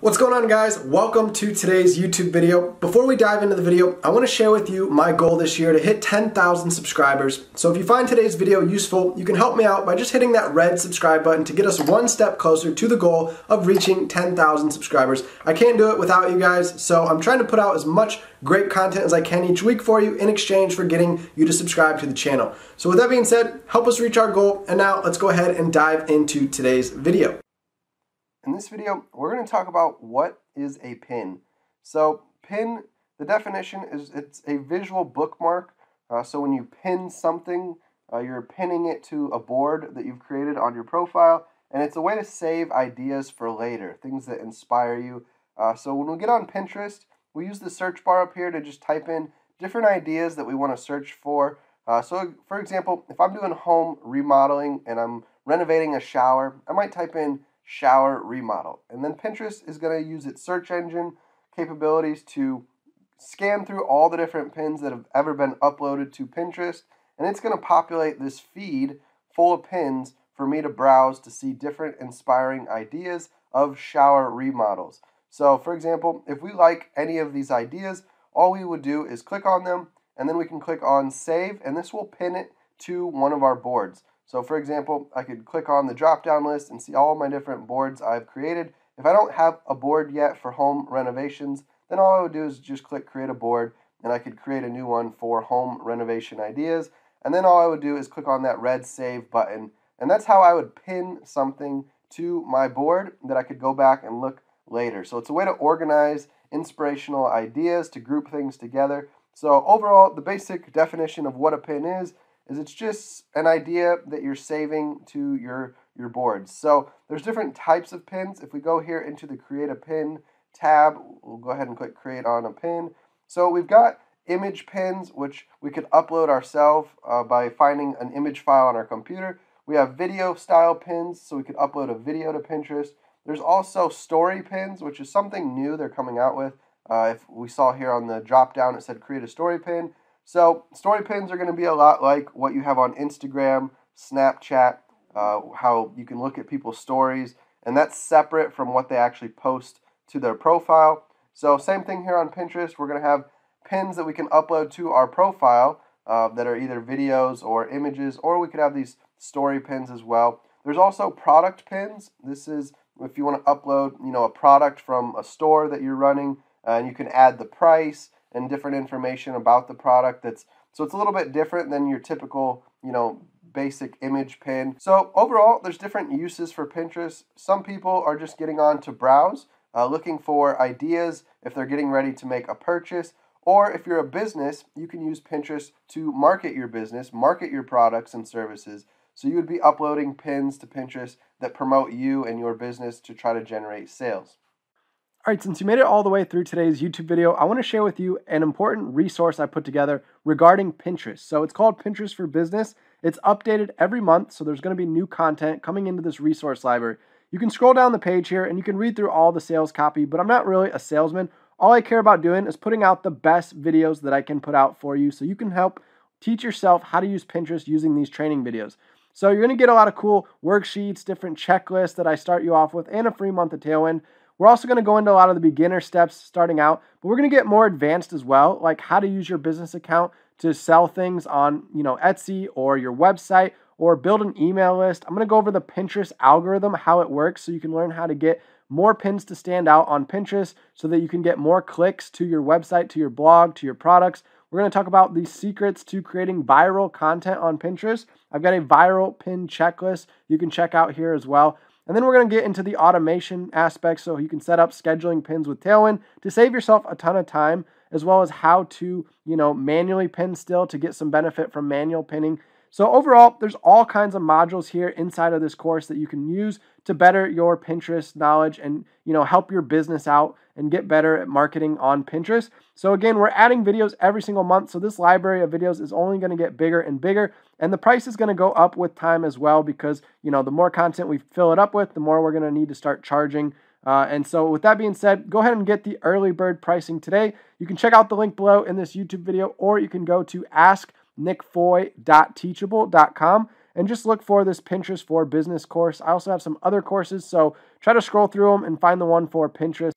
What's going on, guys? Welcome to today's YouTube video. Before we dive into the video, I want to share with you my goal this year to hit 10,000 subscribers. So if you find today's video useful, you can help me out by just hitting that red subscribe button to get us one step closer to the goal of reaching 10,000 subscribers. I can't do it without you guys, so I'm trying to put out as much great content as I can each week for you in exchange for getting you to subscribe to the channel. So with that being said, help us reach our goal, and now let's go ahead and dive into today's video. In this video, we're going to talk about what is a pin. So pin, the definition is it's a visual bookmark. So when you pin something, you're pinning it to a board that you've created on your profile, and it's a way to save ideas for later, things that inspire you. So when we get on Pinterest, we use the search bar up here to just type in different ideas that we want to search for. So for example, if I'm doing home remodeling and I'm renovating a shower, I might type in shower remodel, and then Pinterest is going to use its search engine capabilities to scan through all the different pins that have ever been uploaded to Pinterest, and it's going to populate this feed full of pins for me to browse to see different inspiring ideas of shower remodels. So for example, if we like any of these ideas, all we would do is click on them, and then we can click on save, and this will pin it to one of our boards. So for example, I could click on the drop-down list and see all of my different boards I've created. If I don't have a board yet for home renovations, then all I would do is just click create a board, and I could create a new one for home renovation ideas. And then all I would do is click on that red save button, and that's how I would pin something to my board that I could go back and look later. So it's a way to organize inspirational ideas, to group things together. So overall, the basic definition of what a pin is it's just an idea that you're saving to your boards. So there's different types of pins. If we go here into the Create a Pin tab, we'll go ahead and click Create on a Pin. So we've got image pins, which we could upload ourselves by finding an image file on our computer. We have video style pins, so we could upload a video to Pinterest. There's also story pins, which is something new they're coming out with. If we saw here on the drop down, it said create a story pin. So story pins are going to be a lot like what you have on Instagram, Snapchat, how you can look at people's stories, and that's separate from what they actually post to their profile. So same thing here on Pinterest. We're going to have pins that we can upload to our profile that are either videos or images, or we could have these story pins as well. There's also product pins. This is if you want to upload, a product from a store that you're running, and you can add the price and different information about the product. So it's a little bit different than your typical, basic image pin. So overall, there's different uses for Pinterest. Some people are just getting on to browse, looking for ideas if they're getting ready to make a purchase, or if you're a business, you can use Pinterest to market your business, market your products and services. So you would be uploading pins to Pinterest that promote you and your business to try to generate sales. All right, since you made it all the way through today's YouTube video, I want to share with you an important resource I put together regarding Pinterest. So it's called Pinterest for Business. It's updated every month, so there's going to be new content coming into this resource library. You can scroll down the page here and you can read through all the sales copy, but I'm not really a salesman. All I care about doing is putting out the best videos that I can put out for you so you can help teach yourself how to use Pinterest using these training videos. So you're going to get a lot of cool worksheets, different checklists that I start you off with, and a free month of Tailwind. We're also going to go into a lot of the beginner steps starting out, but we're going to get more advanced as well, like how to use your business account to sell things on, Etsy or your website, or build an email list. I'm going to go over the Pinterest algorithm, how it works, so you can learn how to get more pins to stand out on Pinterest so that you can get more clicks to your website, to your blog, to your products. We're going to talk about the secrets to creating viral content on Pinterest. I've got a viral pin checklist you can check out here as well. And then we're going to get into the automation aspect so you can set up scheduling pins with Tailwind to save yourself a ton of time, as well as how to, manually pin still to get some benefit from manual pinning. So overall, there's all kinds of modules here inside of this course that you can use to better your Pinterest knowledge and, help your business out and get better at marketing on Pinterest. So again, we're adding videos every single month. So this library of videos is only going to get bigger and bigger. And the price is going to go up with time as well because, the more content we fill it up with, the more we're going to need to start charging. And so with that being said, go ahead and get the early bird pricing today. You can check out the link below in this YouTube video, or you can go to asknickfoy.teachable.com and just look for this Pinterest for Business course. I also have some other courses, so try to scroll through them and find the one for Pinterest.